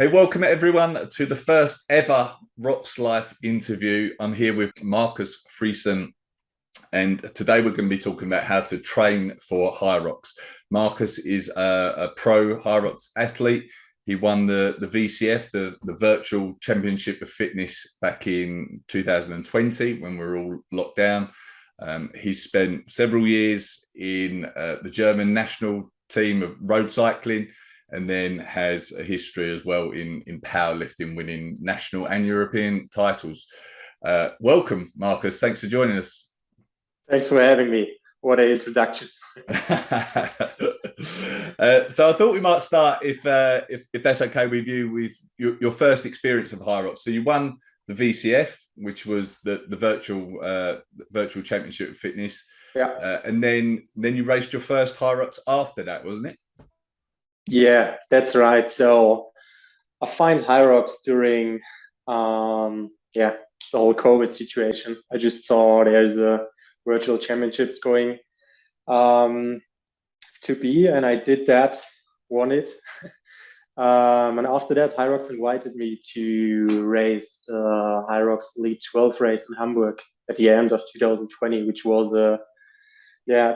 Hey, welcome everyone to the first ever HYROX Live interview. I'm here with Markus Frison, and today we're going to be talking about how to train for HYROX. Markus is a pro HYROX athlete. He won the VCF, the Virtual Championship of Fitness, back in 2020 when we were all locked down. He spent several years in the German national team of road cycling, and then has a history as well in powerlifting, winning national and European titles. Welcome, Markus. Thanks for joining us. Thanks for having me. What an introduction. So I thought we might start, if that's okay with you, with your first experience of HYROX. So you won the VCF, which was the virtual championship of fitness. Yeah. And then you raced your first HYROX after that, wasn't it? Yeah, that's right. So I find HYROX during the whole COVID situation. I just saw there's a virtual championships going to be, and I did that, won it. And after that, HYROX invited me to race the HYROX Elite 12 race in Hamburg at the end of 2020, which was a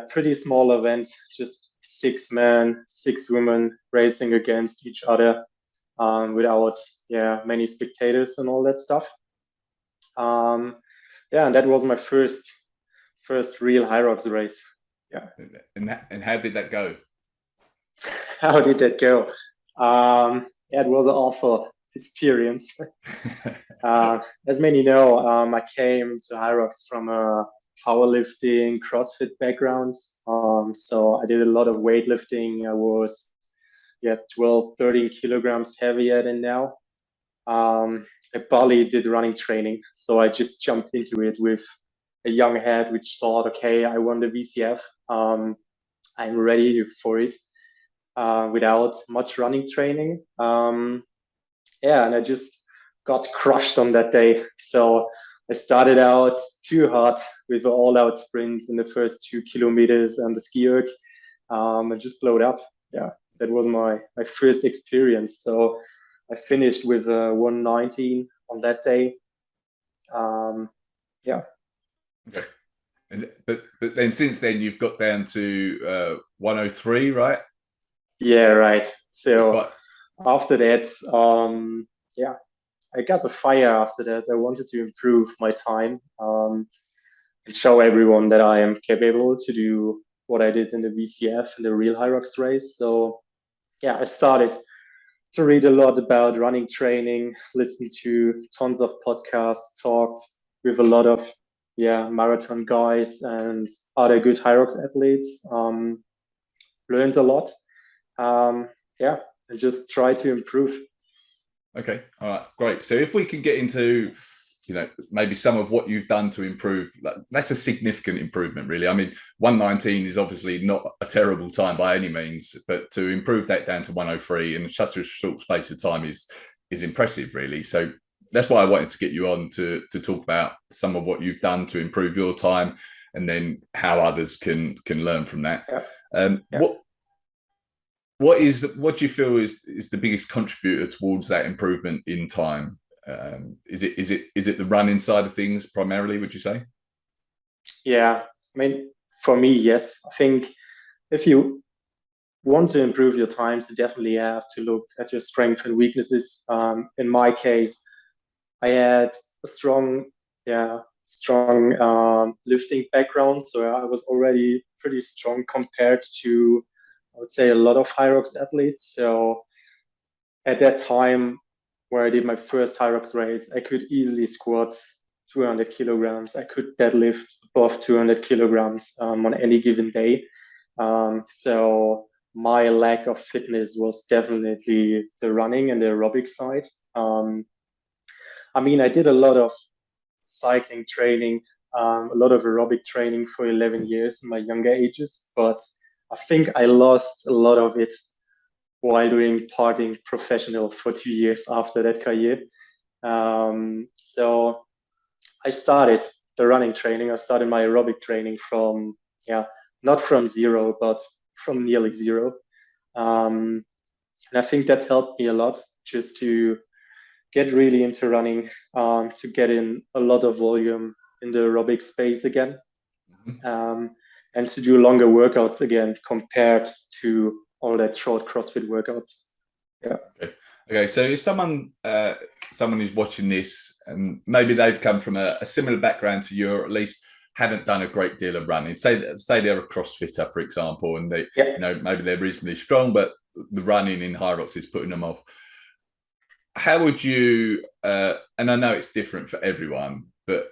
pretty small event, just 6 men, 6 women racing against each other without many spectators and all that stuff. And that was my first real HYROX race. Yeah. And how did that go? How did that go? It was an awful experience. As many know, I came to HYROX from a powerlifting, CrossFit backgrounds. So I did a lot of weightlifting. I was 12, 13 kilograms heavier than now. I barely did running training. So I just jumped into it with a young head, which thought, okay, I won the VCF. I'm ready for it without much running training. And I just got crushed on that day. So I started out too hard with an all-out sprint in the first 2 kilometers and the ski erg. I just blowed up. Yeah, that was my first experience. So I finished with 119 on that day. Okay. But then since then you've got down to 103, right? Yeah, right. So after that, I got a fire after that. I wanted to improve my time and show everyone that I am capable to do what I did in the VCF, in the real HYROX race. So I started to read a lot about running training, listen to tons of podcasts, talked with a lot of marathon guys and other good HYROX athletes. Learned a lot. And just try to improve. Okay, all right, great. So if we can get into, maybe some of what you've done to improve, that's a significant improvement, really. I mean, 119 is obviously not a terrible time by any means, but to improve that down to 103 in such a short space of time is impressive, really. So that's why I wanted to get you on to talk about some of what you've done to improve your time, and then how others can learn from that. What do you feel is the biggest contributor towards that improvement in time? Is it the running side of things primarily, would you say? Yeah, I mean, for me, yes. I think if you want to improve your times, you definitely have to look at your strengths and weaknesses. In my case, I had a strong lifting background, so I was already pretty strong compared to, I would say, a lot of HYROX athletes. So at that time where I did my first HYROX race, I could easily squat 200 kilograms. I could deadlift above 200 kilograms on any given day. So my lack of fitness was definitely the running and the aerobic side. I mean, I did a lot of cycling training, a lot of aerobic training for 11 years in my younger ages, but I think I lost a lot of it while doing partying professional for 2 years after that career. So I started the running training. I started my aerobic training from, not from zero, but from nearly zero. And I think that helped me a lot just to get really into running, to get in a lot of volume in the aerobic space again, and to do longer workouts again compared to all that short CrossFit workouts. Yeah. Okay. So if someone who's watching this and maybe they've come from a similar background to you, or at least haven't done a great deal of running, say they're a CrossFitter, for example, and they, maybe they're reasonably strong, but the running in HYROX is putting them off. How would you, and I know it's different for everyone, but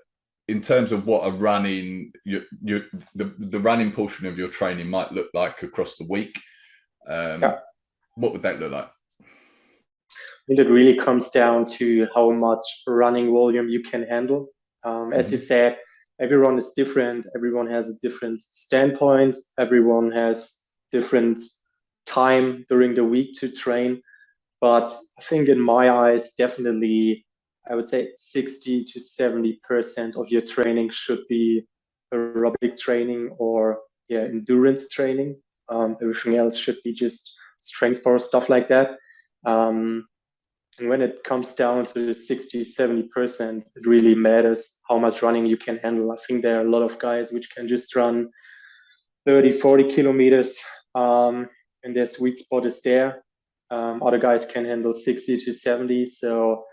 in terms of what a running, the running portion of your training might look like across the week, what would that look like? I think it really comes down to how much running volume you can handle. As you said, everyone is different. Everyone has a different standpoint. Everyone has different time during the week to train. But I think in my eyes, definitely, I would say 60 to 70% of your training should be aerobic training or endurance training. Everything else should be just strength power, stuff like that. And when it comes down to the 60, 70%, it really matters how much running you can handle. I think there are a lot of guys which can just run 30, 40 kilometers, and their sweet spot is there. Other guys can handle 60 to 70. So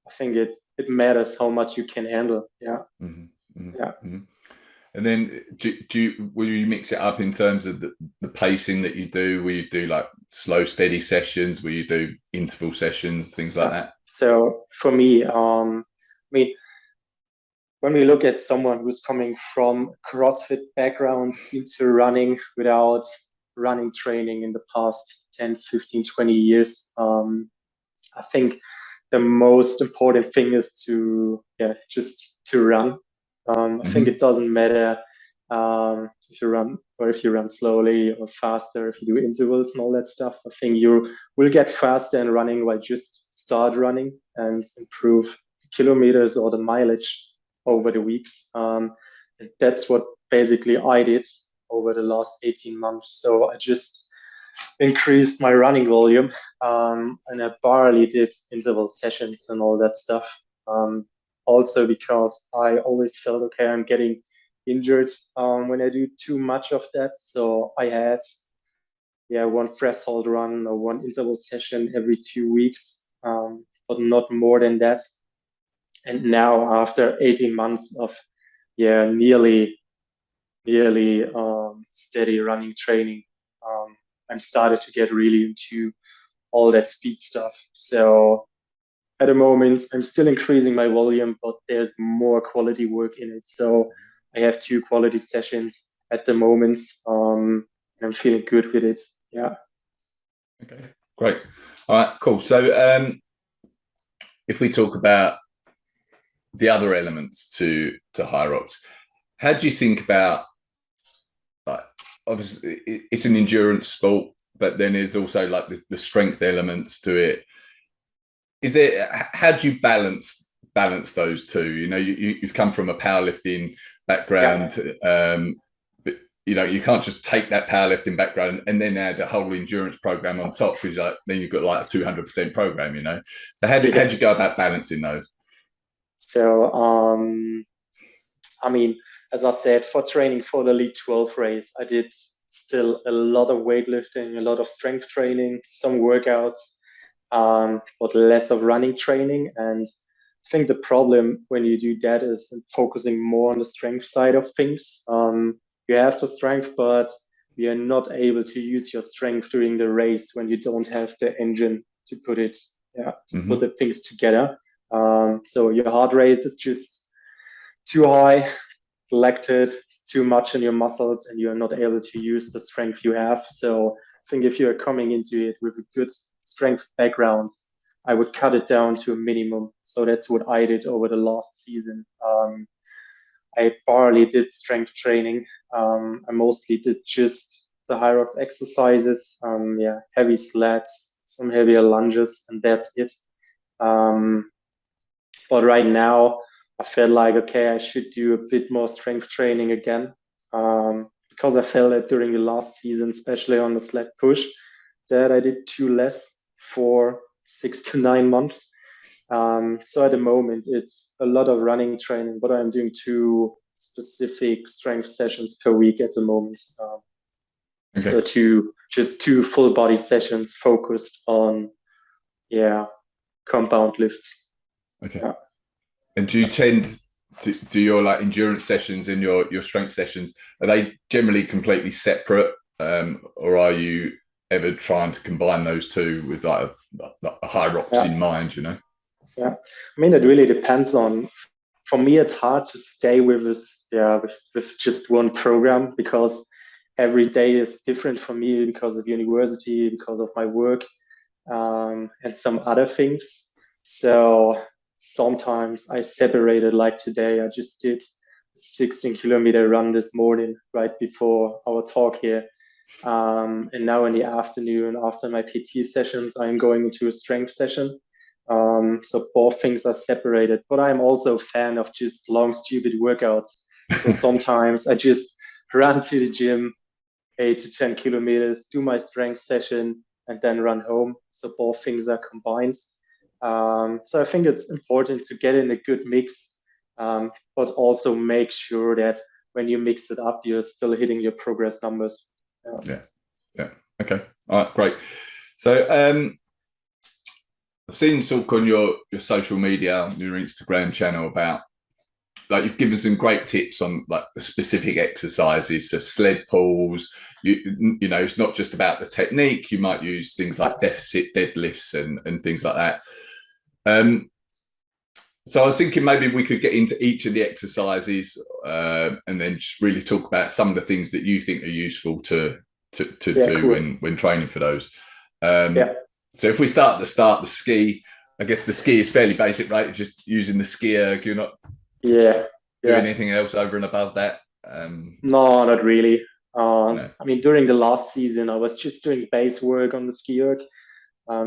I think it matters how much you can handle. Yeah. And then will you mix it up in terms of the pacing that you do? Will you do like slow, steady sessions? Will you do interval sessions, things like that? So for me, when we look at someone who's coming from CrossFit background into running without running training in the past 10, 15, 20 years, I think the most important thing is just to run. I think it doesn't matter if you run or if you run slowly or faster, if you do intervals and all that stuff. I think you will get faster in running by just start running and improve kilometers or the mileage over the weeks. That's what basically I did over the last 18 months. So I just increased my running volume, and I barely did interval sessions and all that stuff. Also because I always felt, okay, I'm getting injured when I do too much of that. So I had one threshold run or one interval session every 2 weeks, but not more than that. And now after 18 months of nearly steady running training, I'm started to get really into all that speed stuff. So at the moment, I'm still increasing my volume, but there's more quality work in it. So I have 2 quality sessions at the moment, and I'm feeling good with it. Yeah. Okay, great. All right, cool. So if we talk about the other elements to HYROX, how do you think about, like, obviously it's an endurance sport, but then there's also like the strength elements to it. How do you balance those two? You've come from a powerlifting background, but you can't just take that powerlifting background and then add a whole endurance program on top, because then you've got like a 200% program. So how do you go about balancing those? So as I said, for training for the Elite 12 race, I did still a lot of weightlifting, a lot of strength training, some workouts, but less of running training. And I think the problem when you do that is focusing more on the strength side of things. You have the strength, but you're not able to use your strength during the race when you don't have the engine to put put the things together. So your heart rate is just too high, lactate, it's too much in your muscles, and you're not able to use the strength you have. So I think if you're coming into it with a good strength background, I would cut it down to a minimum. So that's what I did over the last season. I barely did strength training. I mostly did just the HYROX exercises, heavy sleds, some heavier lunges, and that's it. But right now, I felt like, okay, I should do a bit more strength training again, because I felt that during the last season, especially on the sled push, that I did too less. for 6 to 9 months. So at the moment, it's a lot of running training, but I'm doing 2 specific strength sessions per week at the moment. Okay. So just 2 full body sessions focused on, compound lifts. Okay. Yeah. And do you tend to do your like endurance sessions and your strength sessions, are they generally completely separate, or are you ever trying to combine those two with like a HYROX in mind, you know? Yeah, I mean, it really depends on. For me, it's hard to stay with this, with just one program, because every day is different for me because of university, because of my work, and some other things. So sometimes I separated, like today, I just did a 16-kilometer run this morning right before our talk here. And now in the afternoon, after my PT sessions, I'm going into a strength session. So both things are separated, but I'm also a fan of just long, stupid workouts. So sometimes I just run to the gym 8 to 10 kilometers, do my strength session, and then run home. So both things are combined. So I think it's important to get in a good mix, but also make sure that when you mix it up, you're still hitting your progress numbers. Yeah. Okay. All right. Great. So I've seen talk on your social media, your Instagram channel about, like, you've given some great tips on like the specific exercises, so sled pulls. You know, it's not just about the technique. You might use things like deficit deadlifts and things like that. So I was thinking maybe we could get into each of the exercises, and then just really talk about some of the things that you think are useful to do cool. when training for those. So if we start at the start, the ski, I guess the ski is fairly basic, right? You're just using the ski erg. You're not doing anything else over and above that. No, not really. No. I mean, during the last season, I was just doing base work on the ski erg.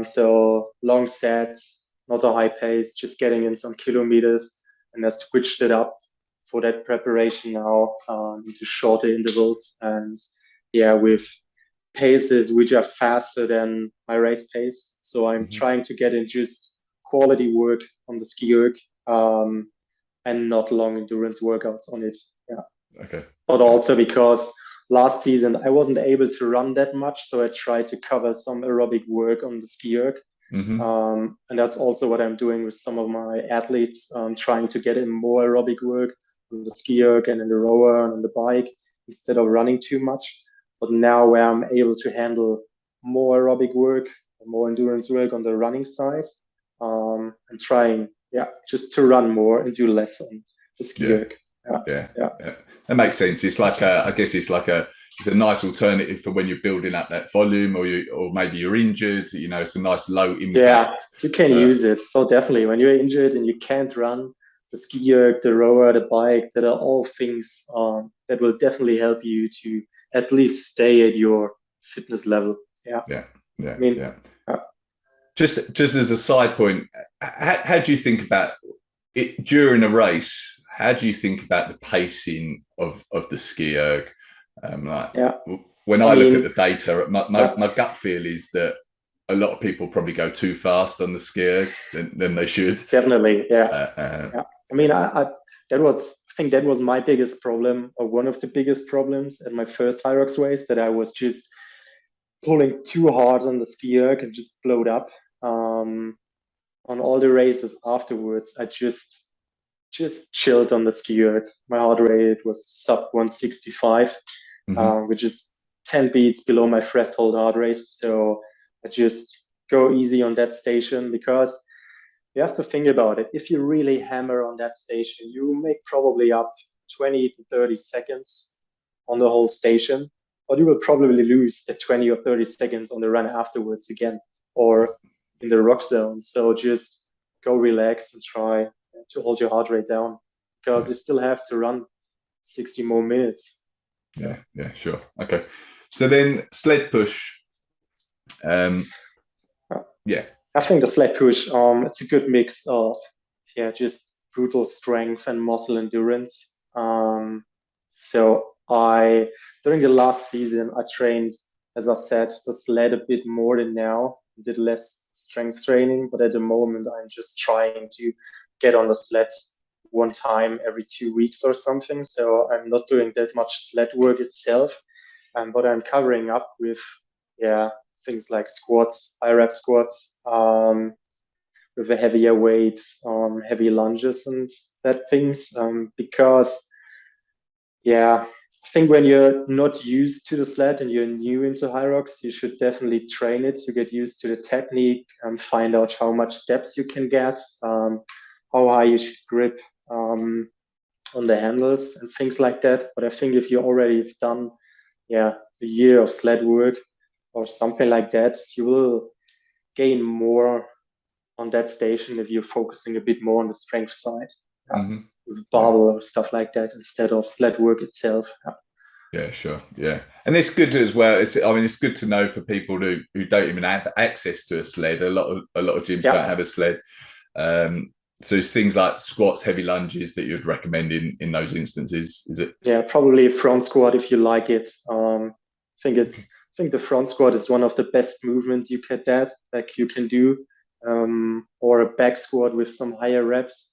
So long sets, not a high pace, just getting in some kilometers, and I switched it up for that preparation now, into shorter intervals, and with paces which are faster than my race pace. So I'm trying to get in just quality work on the ski erg, and not long endurance workouts on it. Okay. But also because last season I wasn't able to run that much, so I tried to cover some aerobic work on the ski erg. And that's also what I'm doing with some of my athletes, trying to get in more aerobic work on the ski erg and in the rower and on the bike instead of running too much. But now where I'm able to handle more aerobic work, more endurance work on the running side, and trying, just to run more and do less on the ski erg. Yeah, that makes sense. It's like I guess it's a nice alternative for when you're building up that volume, or maybe you're injured. You know, it's a nice low impact. Yeah, you can use it. So definitely, when you're injured and you can't run, the ski erg, the rower, the bike, that are all things that will definitely help you to at least stay at your fitness level. Just as a side point, how do you think about it during a race? How do you think about the pacing of the ski erg? When I look at the data, my gut feel is that a lot of people probably go too fast on the ski erg than they should. Definitely, I mean, I think that was my biggest problem, or one of the biggest problems at my first HYROX race, that I was just pulling too hard on the ski erg and just blowed up. On all the races afterwards, I just chilled on the ski erg. My heart rate was sub 165, which is 10 beats below my threshold heart rate. So I just go easy on that station, because you have to think about it. If you really hammer on that station, you make probably up 20 to 30 seconds on the whole station, but you will probably lose the 20 or 30 seconds on the run afterwards again, or in the rock zone. So just go relax and try to hold your heart rate down, because you still have to run 60 more minutes. Yeah, sure. Okay. So then sled push. I think the sled push, it's a good mix of just brutal strength and muscle endurance. So during the last season, I trained, as I said, the sled a bit more than now, did less strength training, but at the moment I'm just trying to get on the sled one time every 2 weeks or something. So I'm not doing that much sled work itself, but I'm covering up with things like squats, high-rep squats, with a heavier weight, heavy lunges and that things, because I think when you're not used to the sled and you're new into HYROX, you should definitely train it to get used to the technique and find out how much steps you can get, how high you should grip on the handles and things like that. But I think if you already have done a year of sled work or something like that, you will gain more on that station if you're focusing a bit more on the strength side. With barbell or stuff like that instead of sled work itself. Yeah, sure. Yeah. And it's good as well. It's good to know for people who don't even have access to a sled. A lot of gyms don't have a sled. So it's things like squats, heavy lunges that you'd recommend in those instances, is it? Yeah, probably a front squat if you like it. I think the front squat is one of the best movements you can do, or a back squat with some higher reps.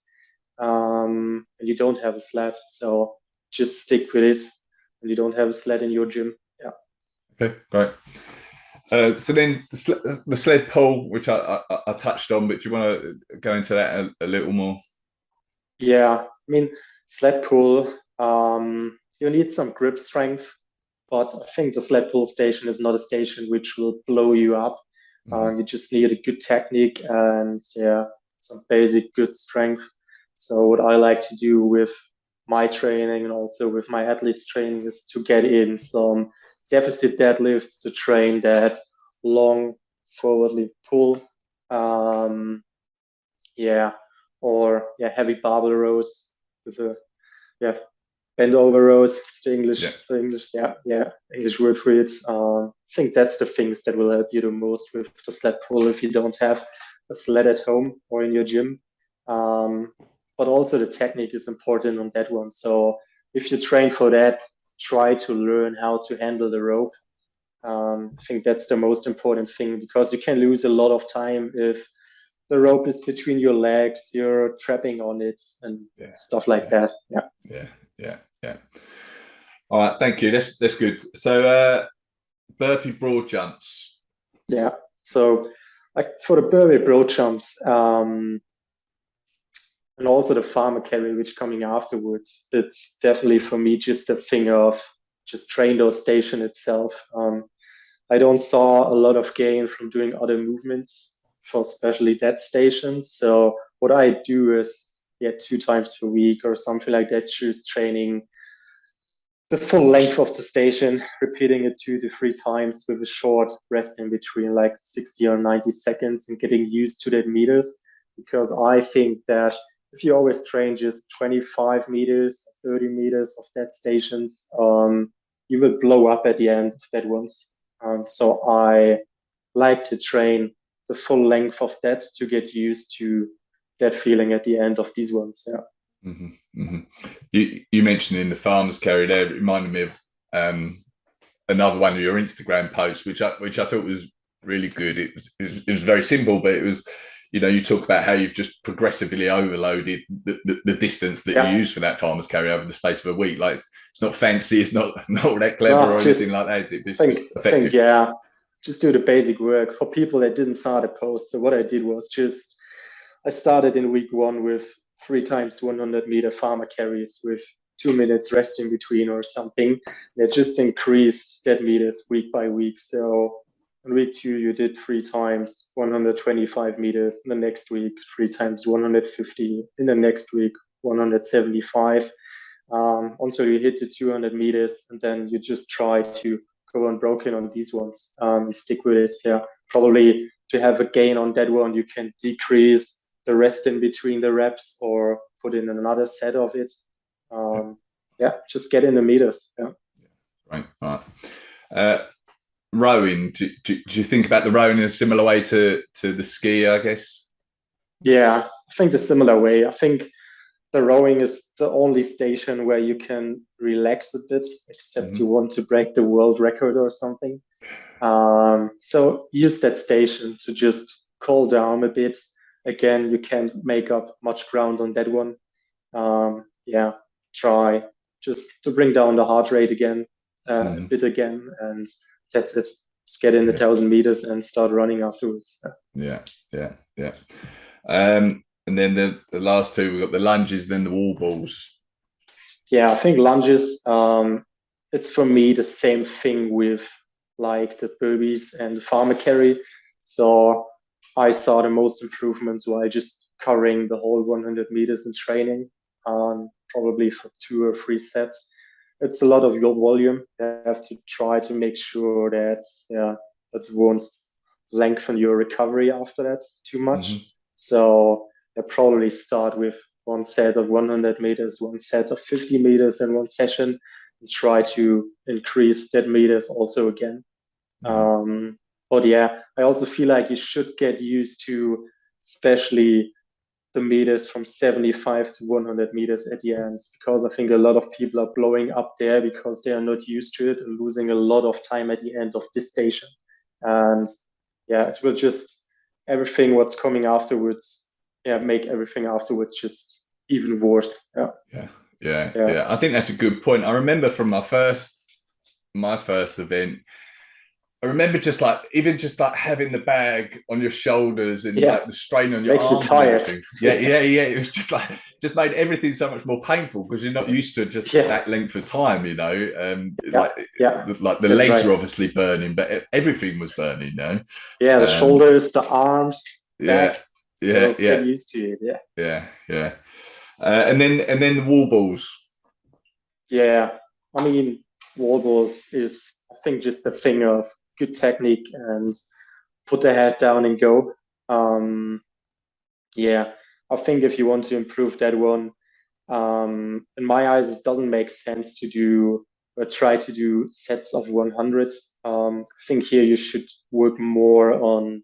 And you don't have a sled, so just stick with it. And you don't have a sled in your gym. Yeah. Okay, great. So then the sled pull, which I touched on, but do you want to go into that a little more? Yeah, I mean, sled pull, you need some grip strength, but I think the sled pull station is not a station which will blow you up. You just need a good technique and some basic good strength. So what I like to do with my training and also with my athletes training is to get in some deficit deadlifts to train that long forwardly pull, heavy barbell rows with a bend over rows. It's the English word for it. I think that's the things that will help you the most with the sled pull if you don't have a sled at home or in your gym. But also the technique is important on that one. So if you train for that, try to learn how to handle the rope. I think that's the most important thing, because you can lose a lot of time if the rope is between your legs, you're trapping on it and stuff like that. Yeah. All right, thank you. That's good. So burpee broad jumps. Yeah. So like for the burpee broad jumps, and also the farmer carry, which coming afterwards, it's definitely for me just a thing of just train those station itself. I don't saw a lot of gain from doing other movements for especially that station. So what I do is 2 times per week or something like that, just training the full length of the station, repeating it 2 to 3 times with a short rest in between, like 60 or 90 seconds, and getting used to that meters. Because I think that if you always train just 25 meters, 30 meters of that stations, you will blow up at the end of that once. So I like to train the full length of that to get used to that feeling at the end of these ones. You mentioned in the farmer's carry there, it reminded me of another one of your Instagram posts, which I thought was really good. It was very simple, but it was, you talk about how you've just progressively overloaded the distance that you use for that farmer's carry over the space of a week. Like it's not fancy, it's not all that clever or anything like that. Is it? It's just effective. Just do the basic work for people that didn't start a post. So what I did was I started in week 1 with 3 times 100 meter farmer carries with 2 minutes rest in between or something. They just increased that meters week by week. So in week 2, you did 3 times 125 meters. In the next week, 3 times 150. In the next week, 175. Until you hit the 200 meters, and then you just try to go unbroken on these ones. You stick with it. Probably to have a gain on that one, you can decrease the rest in between the reps or put in another set of it. Just get in the meters. Right. Rowing, do you think about the rowing in a similar way to the ski, I guess? Yeah, I think the similar way. I think the rowing is the only station where you can relax a bit, except you want to break the world record or something. So use that station to just cool down a bit. Again, you can't make up much ground on that one. Yeah, try just to bring down the heart rate again, a bit again, and that's it. Just get in the 1,000 meters and start running afterwards. Yeah. And then the last two, we've got the lunges, then the wall balls. Yeah, I think lunges, it's for me the same thing with like the burpees and the farmer carry. So I saw the most improvements while just covering the whole 100 meters in training, probably for 2 or 3 sets. It's a lot of your volume. You have to try to make sure that it won't lengthen your recovery after that too much. So I probably start with 1 set of 100 meters, 1 set of 50 meters in 1 session, and try to increase that meters also again. But yeah, I also feel like you should get used to, especially the meters from 75 to 100 meters at the end, because I think a lot of people are blowing up there because they are not used to it and losing a lot of time at the end of this station. And yeah, it will just, everything what's coming afterwards, make everything afterwards just even worse. Yeah. I think that's a good point. I remember from my first event, I remember just like having the bag on your shoulders and like the strain on your arms and everything. Yeah. It was just made everything so much more painful because you're not used to just that length of time, you know. Like the legs are obviously burning, but everything was burning, you know. Yeah, the shoulders, the arms, back. Get used to it. Yeah. And then the wall balls. Yeah, I mean, wall balls is, I think, just a thing of good technique and put the head down and go. I think if you want to improve that one, in my eyes, it doesn't make sense to do or try to do sets of 100. I think here you should work more on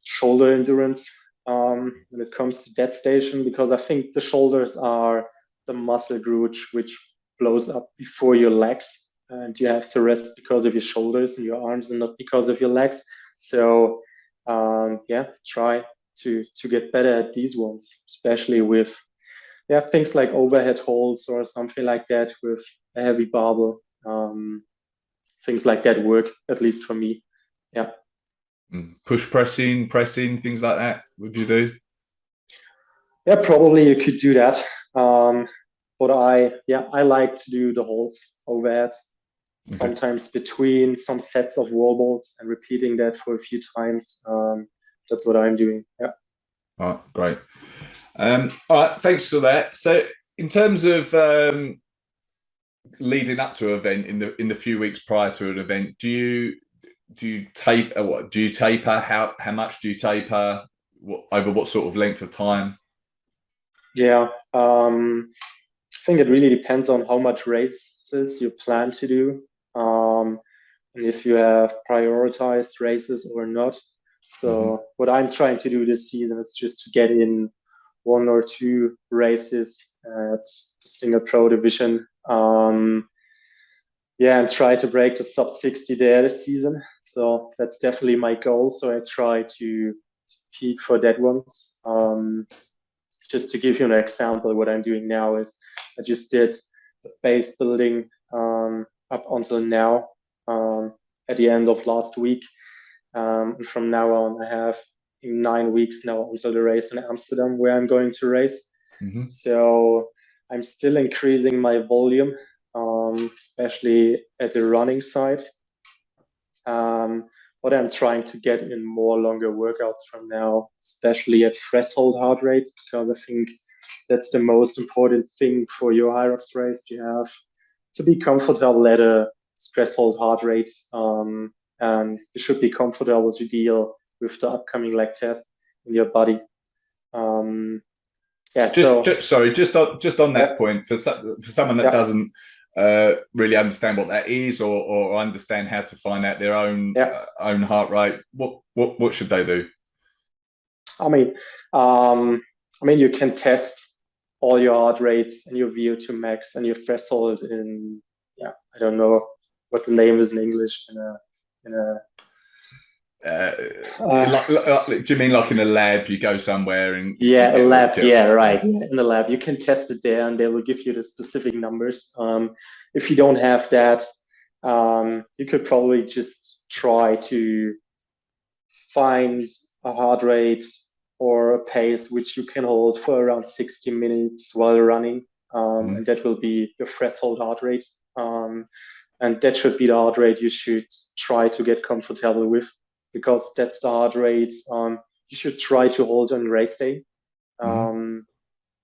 shoulder endurance when it comes to that station, because I think the shoulders are the muscle group which blows up before your legs, and you have to rest because of your shoulders and your arms and not because of your legs. So try to get better at these ones, especially with things like overhead holds or something like that with a heavy barbell. Things like that work, at least for me. Yeah. Push pressing, things like that, would you do? Yeah, probably you could do that. But I like to do the holds overhead, sometimes between some sets of wall balls and repeating that for a few times. That's what I'm doing. Yeah. All right, great. All right, thanks for that. So in terms of leading up to an event, in the few weeks prior to an event, do you taper? What do you taper? How much do you taper? Over what sort of length of time? Yeah, I think it really depends on how much races you plan to do, and if you have prioritized races or not. So what I'm trying to do this season is just to get in 1 or 2 races at the single pro division. And try to break the sub 60 there this season. So that's definitely my goal. So I try to peak for that ones. Just to give you an example, what I'm doing now is I just did the base building up until now at the end of last week. And from now on, I have 9 weeks now until the race in Amsterdam where I'm going to race. So I'm still increasing my volume, especially at the running side. But I'm trying to get in more longer workouts from now, especially at threshold heart rate, because I think that's the most important thing for your HYROX race. You have to be comfortable at a threshold heart rate, and you should be comfortable to deal with the upcoming lactate in your body. Just on that point, for someone that doesn't really understand what that is, or understand how to find out their own heart rate, what should they do? I mean, you can test all your heart rates and your VO2 max and your threshold in I don't know what the name is in English, in a Uh, Uh, do you mean like in a lab? You go somewhere and you yeah, a lab. get Yeah, right. yeah. Yeah, in the lab, you can test it there, and they will give you the specific numbers. If you don't have that, you could probably just try to find a heart rate or a pace which you can hold for around 60 minutes while running. And that will be your threshold heart rate. And that should be the heart rate you should try to get comfortable with, because that's the heart rate you should try to hold on race day. Mm-hmm.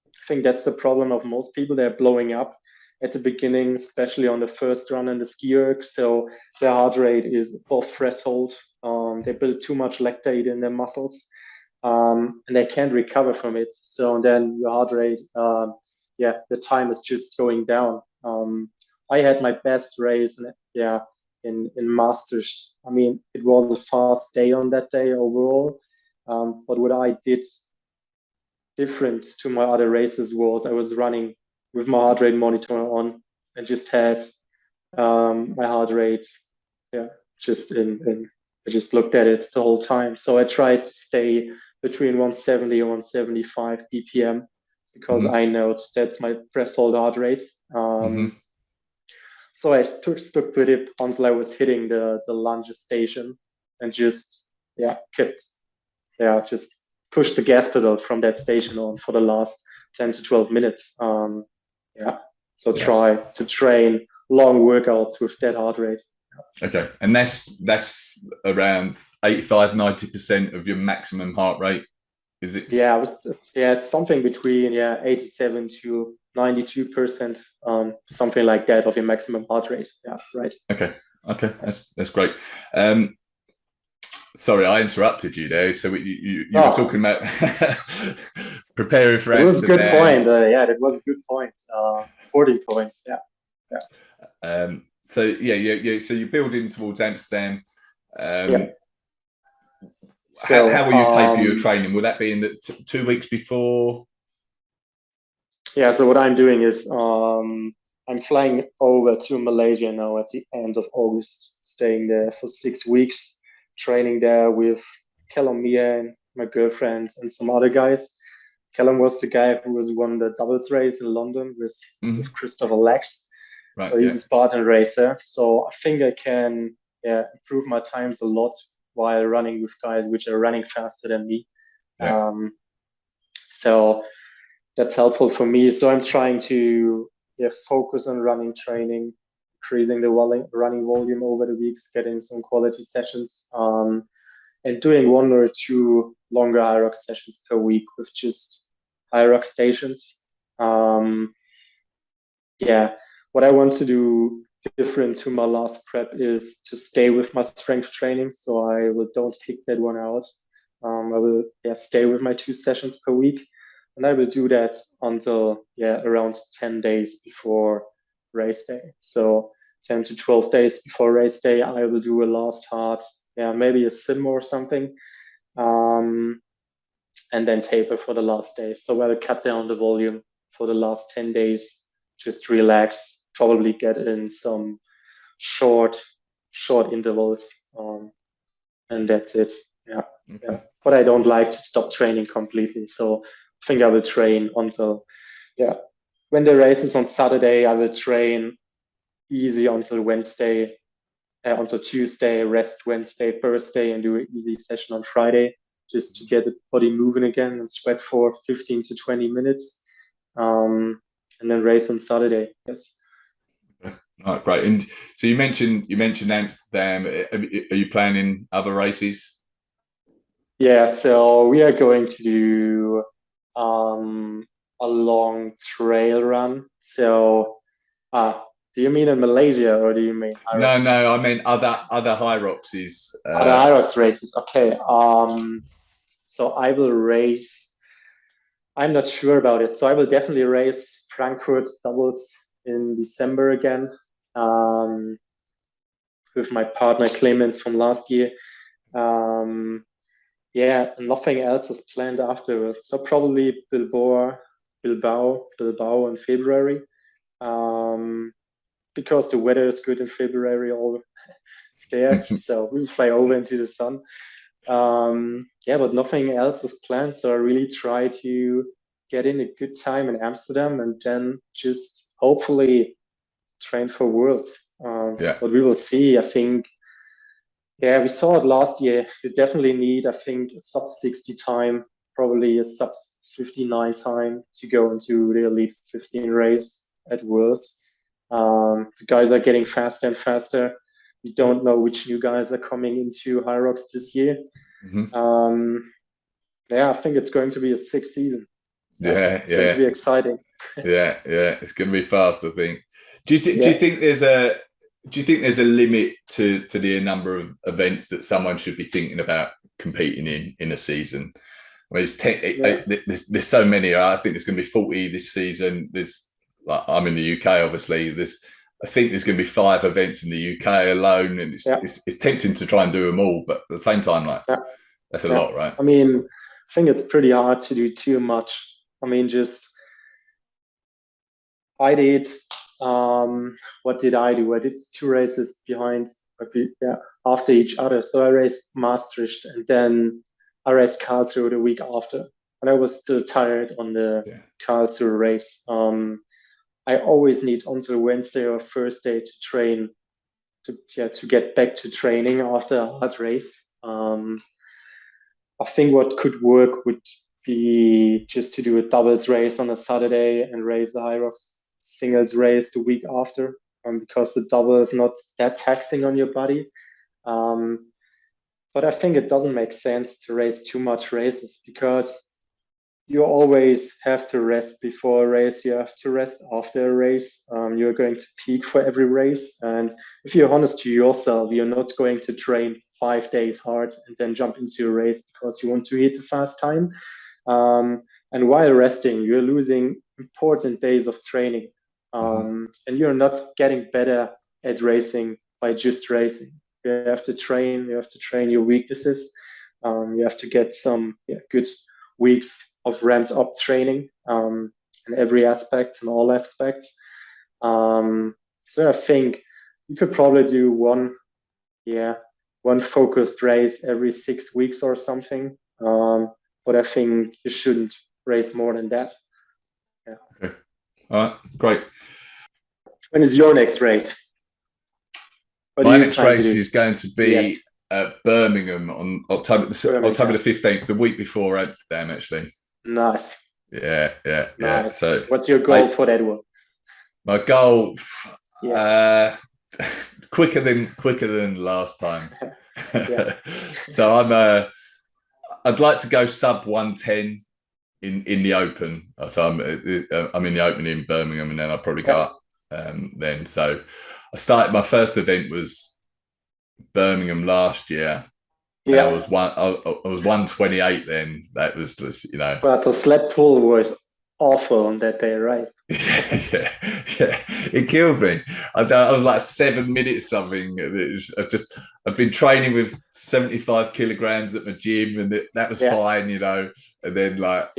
I think that's the problem of most people. They're blowing up at the beginning, especially on the first run and the ski erg. So their heart rate is above threshold. They build too much lactate in their muscles, and they can't recover from it. So then your heart rate, the time is just going down. I had my best race, in Masters. I mean, it was a fast day on that day overall. But what I did different to my other races was I was running with my heart rate monitor on and just had my heart rate, yeah, just in. I just looked at it the whole time. So I tried to stay between 170 and 175 BPM because Mm-hmm. I know that's my threshold heart rate. Mm-hmm. So I stuck with it until I was hitting the lunge station and just kept just push the gas pedal from that station on for the last 10 to 12 minutes. So Yeah. try to train long workouts with that heart rate. Okay. And that's around 85-90% of your maximum heart rate, is it? It's something between 87 to 92%, something like that of your maximum heart rate. Yeah, right. Okay. Okay. That's great. Um, Sorry, I interrupted you there. So you were talking Oh, about preparing for that was a good Amsterdam. point. That was a good point. 40 points. Yeah. Yeah. So so you're building towards Amsterdam. Yeah. Um, how So, will you taper your training? Will that be in the 2 weeks before? so what I'm doing is I'm flying over to Malaysia now at the end of August, staying there for 6 weeks, training there with Callum Mia and my girlfriend and some other guys. Callum was the guy who was won the doubles race in London with Mhm. Christopher Lex. Right. So he's Yeah. a Spartan racer. So I think I can improve my times a lot while running with guys which are running faster than me. Yeah. So that's helpful for me. So I'm trying to focus on running training, increasing the running volume over the weeks, getting some quality sessions, and doing one or two longer HYROX sessions per week with just HYROX stations. Um, what I want to do different to my last prep is to stay with my strength training. So I will don't kick that one out. I will stay with my 2 sessions per week, and I will do that until around 10 days before race day. So 10 to 12 days before race day, I will do a last hard, maybe a sim or something, and then taper for the last day. So I will cut down the volume for the last 10 days, just relax, probably get in some short intervals, and that's it. Yeah, yeah. Okay. But I don't like to stop training completely. So I think I will train until when the race is on Saturday, I will train easy until Wednesday, until Tuesday, rest Wednesday, Thursday, and do an easy session on Friday just to get the body moving again and sweat for 15 to 20 minutes. And then race on Saturday. Yes. Okay. All right, great. And so you mentioned Amsterdam. Are you planning other races? Yeah, so we are going to do a long trail run. So, do you mean in Malaysia or do you mean No, HYROX? no. I mean other high rocks is. Other HYROX races? Okay. So I will race. I'm not sure about it. So I will definitely race Frankfurt doubles in December again, um, with my partner Clemens from last year. Um, nothing else is planned afterwards. So probably Bilbao in February, because the weather is good in February. All there, so we'll fly over into the sun. Yeah, but nothing else is planned. So I really try to get in a good time in Amsterdam and then just hopefully train for Worlds. Yeah. But we will see. I think, yeah, we saw it last year. You definitely need, I think, a sub 60 time, probably a sub 59 time to go into the Elite 15 race at Worlds. The guys are getting faster and faster. We don't know which new guys are coming into HYROX this year. Yeah, I think it's going to be a sick season. It's going to be exciting. yeah, it's going to be fast, I think. Do you think there's a limit to the number of events that someone should be thinking about competing in a season? I mean, there's so many. I think there's going to be 40 this season. I'm in the UK, obviously. I think there's going to be 5 events in the UK alone, and it's tempting to try and do them all, but at the same time, that's a lot, right? I mean, I think it's pretty hard to do too much. I mean, I did. What did I do? I did 2 races behind, after each other. So I raced Maastricht, and then I raced Karlsruhe the week after, and I was still tired on the Karlsruhe race. I always need until Wednesday or Thursday to train, to get back to training after a hard race. I think what could work would be just to do a doubles race on a Saturday and race the HYROX singles race the week after, because the double is not that taxing on your body. But I think it doesn't make sense to race too much races, because you always have to rest before a race. You have to rest after a race. You're going to peak for every race. And if you're honest to yourself, you're not going to train 5 days hard and then jump into a race because you want to hit the fast time. And while resting, you're losing important days of training. And you're not getting better at racing by just racing. You have to train your weaknesses. You have to get some good weeks of ramped up training in every aspect and all aspects. So I think you could probably do one focused race every 6 weeks or something. But I think you shouldn't race more than that. Yeah. Okay. All right. Great. When is your next race? My next race is going to be at Birmingham on October the 15th, the week before Amsterdam, actually. Nice. Yeah. So, what's your goal for that one? My goal, quicker than last time. So I'd like to go sub 110 in the Open. So I'm in the Open in Birmingham, and then I'll probably go up then. So my first event was Birmingham last year. I was 128 then. That was just, But the sled pull was awful on that day, right? yeah. It killed me. I was like 7 minutes something. I've been training with 75 kilograms at my gym, and that was fine, And then that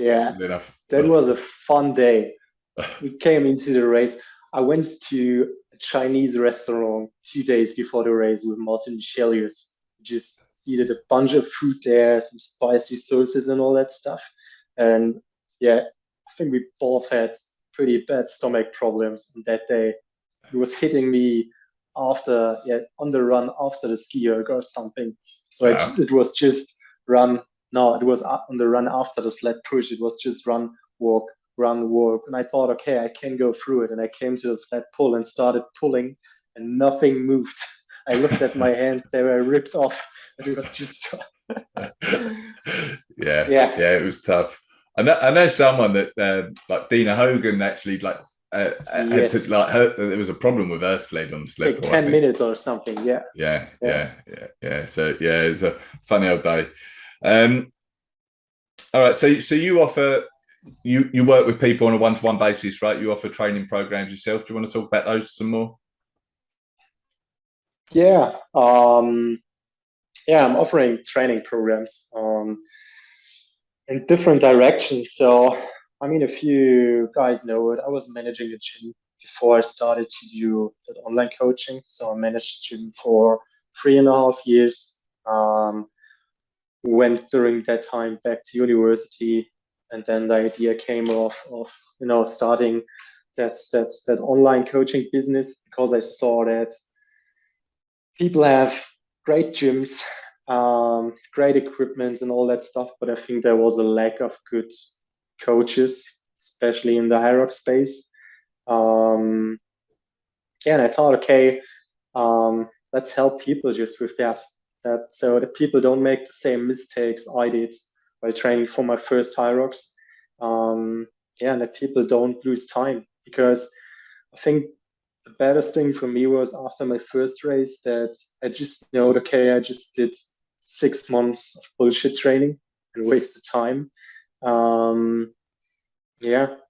was a fun day. We came into the race. I went to a Chinese restaurant 2 days before the race with Martin Chelius. Just eated a bunch of food there, some spicy sauces and all that stuff. And I think we both had pretty bad stomach problems on that day. It was hitting me on the run after the ski erg or something. So it was just run. No, it was on the run after the sled push. It was just run, walk. And I thought, okay, I can go through it. And I came to the sled pull and started pulling, and nothing moved. I looked at my hands; they were ripped off. And it was just it was tough. I know someone that like Dina Hogan actually had to there was a problem with her sled on the sled. Like 10 minutes or something. Yeah. So it's a funny old day. All right. So you offer. You work with people on a one-to-one basis, right? You offer training programs yourself. Do you want to talk about those some more? I'm offering training programs in different directions. So, I mean, if you guys know it, I was managing a gym before I started to do that online coaching. So I managed a gym for 3.5 years. Went during that time back to university, and then the idea came of starting that online coaching business, because I saw that people have great gyms, great equipment and all that stuff, but I think there was a lack of good coaches, especially in the HYROX space. And I thought, okay, let's help people just with that, so that people don't make the same mistakes I did while training for my first HYROX. And that people don't lose time, because I think the baddest thing for me was after my first race that I just know, okay, I just did 6 months of bullshit training and wasted time.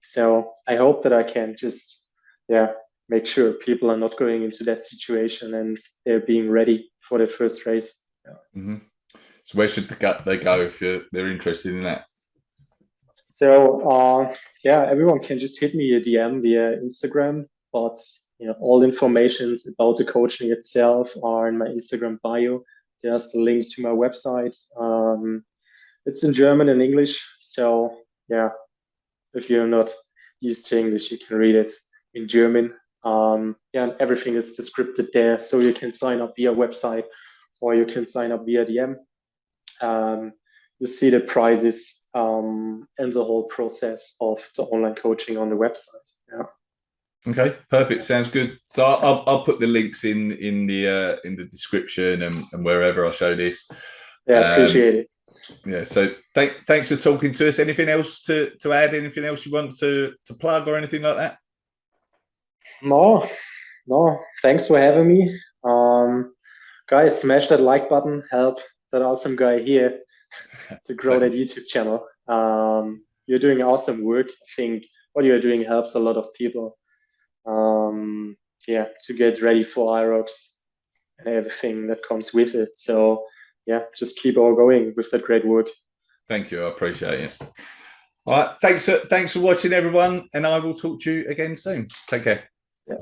So I hope that I can just, make sure people are not going into that situation and they're being ready for their first race. Mm-hmm. So where should they go if they're interested in that? So everyone can just hit me a DM via Instagram, but all informations about the coaching itself are in my Instagram bio. There's the link to my website. It's in German and English, so if you're not used to English, you can read it in German. And everything is described there, so you can sign up via website or you can sign up via DM. You see the prices and the whole process of the online coaching on the website. Yeah. Okay, perfect. Sounds good. So I'll put the links in the description and wherever I show this. Yeah, appreciate it. Yeah. So thanks for talking to us. Anything else to add? Anything else you want to plug or anything like that? No. Thanks for having me. Guys, smash that like button. Help that awesome guy here to grow that YouTube channel. You're doing awesome work. I think what you're doing helps a lot of people. To get ready for HYROX and everything that comes with it. So just keep on going with that great work. Thank you. I appreciate it. All right. Thanks for watching, everyone, and I will talk to you again soon. Take care. Yeah.